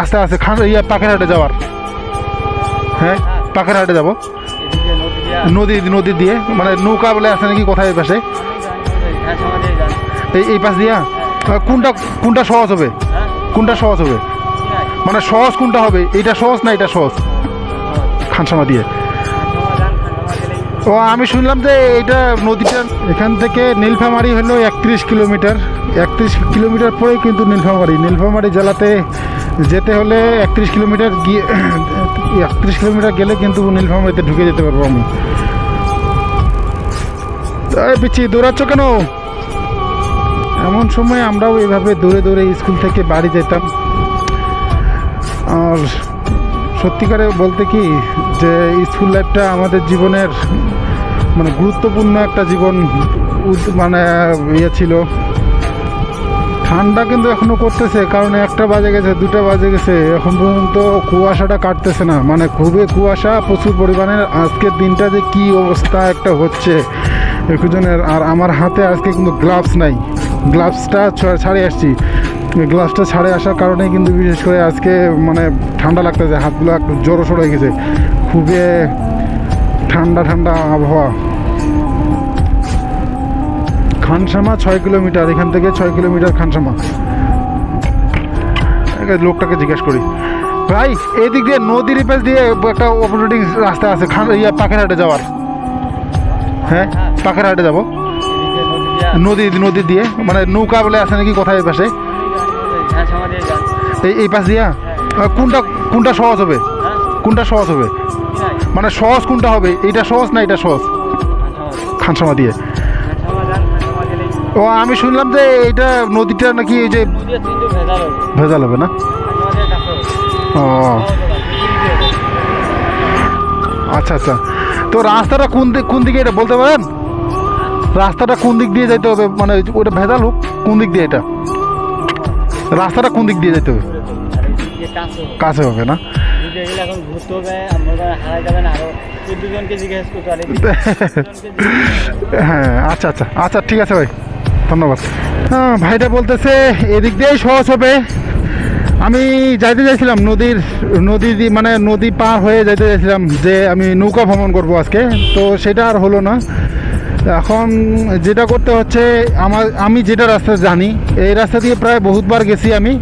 আস্তে আস্তে পাখিরহাটে যাওয়ার। হ্যাঁ, পাখিরহাটে যাবো। নদী দিয়ে মানে নৌকা বলে আছে নাকি কোথায় পাশে? এই পাশ দিয়া কোনটা সহজ হবে? কোনটা সহজ হবে মানে সহজ কোনটা হবে? এইটা সহজ না এটা সহজ? খানসামা দিয়ে। ও আমি শুনলাম যে এইটা নদীটা এখান থেকে নীলফামারী হলো 31 কিলোমিটার। 31 কিলোমিটার পরেই কিন্তু নীলফামারী জেলাতে যেতে হলে 31 কিলোমিটার গিয়ে 31 কিলোমিটার গেলে কিন্তু নীলফামারীতে ঢুকে যেতে পারবো আমি। তাই পিছিয়ে দৌড়াচ্ছ কেন? এমন সময় আমরাও এভাবে দৌড়ে দৌড়ে স্কুল থেকে বাড়ি যেতাম। আর সত্যিকারে বলতে কি যে স্কুল লাইফটা আমাদের জীবনের মানে গুরুত্বপূর্ণ একটা জীবন মানে ইয়ে ছিল। ঠান্ডা কিন্তু এখনও করতেছে, কারণ 1টা বাজে গেছে, 2টা বাজে গেছে, এখন পর্যন্ত কুয়াশাটা কাটতেছে না। মানে খুবই কুয়াশা প্রচুর পরিমাণে। আজকের দিনটা যে কী অবস্থা একটা হচ্ছে একজনের। আর আমার হাতে আজকে কিন্তু গ্লাভস নাই, গ্লাভসটা ছাড়ে আসছি। গ্লাভসটা ছাড়ে আসার কারণে কিন্তু বিশেষ করে আজকে মানে ঠান্ডা লাগতেছে, হাতগুলো একটু জড়ো সড়ো হয়ে গেছে। খুবই ঠান্ডা আবহাওয়া। খানসামা 6 কিলোমিটার, এখান থেকে 6 কিলোমিটার খানসামা। লোকটাকে জিজ্ঞেস করি, ভাই এদিক দিয়ে নদীর পাশ দিয়ে একটা অপারেটিং রাস্তা আছে পাখিরহাটে যাওয়ার। হ্যাঁ, পাখিরহাটে যাবো। নদী দিয়ে মানে নৌকা বলে আছে নাকি কোথায় পাশে? এই পাশ দিয়া কোনটা সহজ হবে? কোনটা সহজ হবে মানে সহজ কোনটা হবে? এইটা সহজ না এটা সহজ? খানসামা দিয়ে। ও আমি শুনলাম যে এইটা নদীটা নাকি এই যে ভেজাল হবে না? ও আচ্ছা। তো রাস্তাটা কোন দিকে এটা বলতে পারেন? রাস্তাটা কোন দিক দিয়ে যেতে হবে? মানে ওটা ভেজাল হোক, কোন দিক দিয়ে এটা রাস্তাটা কোন দিক দিয়ে যেতে হবে? কাছে হবে না? হ্যাঁ আচ্ছা ঠিক আছে ভাই, ধন্যবাদ। হ্যাঁ, ভাইটা বলতেছে এদিক দিয়েই সহজ হবে। আমি যাইতে চাইছিলাম মানে নদী পার হয়ে যাইতে চাইছিলাম যে আমি নৌকা ভ্রমণ করব আজকে, তো সেটা আর হলো না। এখন যেটা করতে হচ্ছে, আমি যেটা রাস্তা জানি, এই রাস্তা দিয়ে প্রায় বহুতবার গেছি আমি।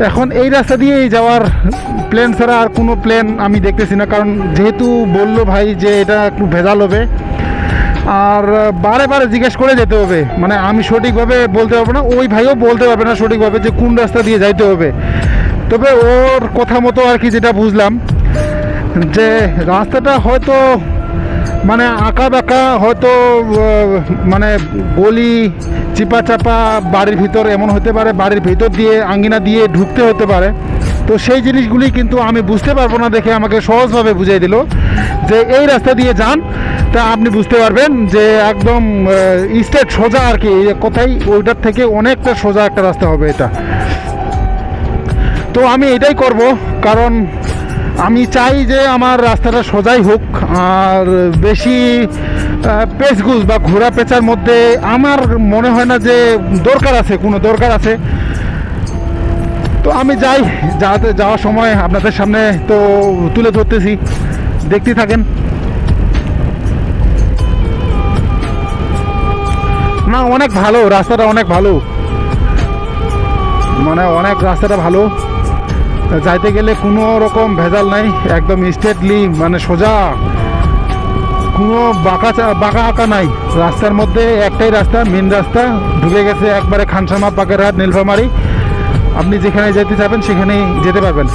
এখন এই রাস্তা দিয়েই যাওয়ার প্ল্যান ছাড়া আর কোনো প্ল্যান আমি দেখতেছি না। কারণ যেহেতু বললো ভাই যে এটা একটু ভেজাল হবে, আর বারে জিজ্ঞেস করে যেতে হবে। মানে আমি সঠিকভাবে বলতে পারবো না, ওই ভাইও বলতে পারবে না সঠিকভাবে যে কোন রাস্তা দিয়ে যাইতে হবে। তবে ওর কথা মতো আর কি যেটা বুঝলাম যে রাস্তাটা হয়তো মানে আঁকা বাঁকা, হয়তো মানে গলি চিপা চাপা বাড়ির ভিতর এমন হতে পারে, বাড়ির ভিতর দিয়ে আঙ্গিনা দিয়ে ঢুকতে হতে পারে। তো সেই জিনিসগুলি কিন্তু আমি বুঝতে পারবো না দেখে আমাকে সহজভাবে বুঝিয়ে দিল যে এই রাস্তা দিয়ে যান, তা আপনি বুঝতে পারবেন যে একদম স্ট্রেট সোজা আর কি, কোথায় ওইটার থেকে অনেকটা সোজা একটা রাস্তা হবে এটা। তো আমি এটাই করব, কারণ আমি চাই যে আমার রাস্তাটা সোজাই হোক। আর বেশি পেচগুজ বা ঘোরা পেঁচার মধ্যে আমার মনে হয় না যে কোনো দরকার আছে। তো আমি যাওয়ার সময় আপনাদের সামনে তো তুলে ধরতেছি, দেখতেই থাকেন। না, অনেক ভালো রাস্তাটা, অনেক ভালো, মানে অনেক রাস্তাটা ভালো। যাইতে গেলে কোনো রকম ভেজাল নাই, একদম স্ট্রেটলি মানে সোজা, কোনো বাঁকা আঁকা নাই। রাস্তার মধ্যে একটাই রাস্তা, মেন রাস্তা ঢুকে গেছে একবারে খানসামা, পাখিরহাট, নীলফামারী। আপনি যেখানে যেতে চাবেন সেখানেই যেতে পারবেন।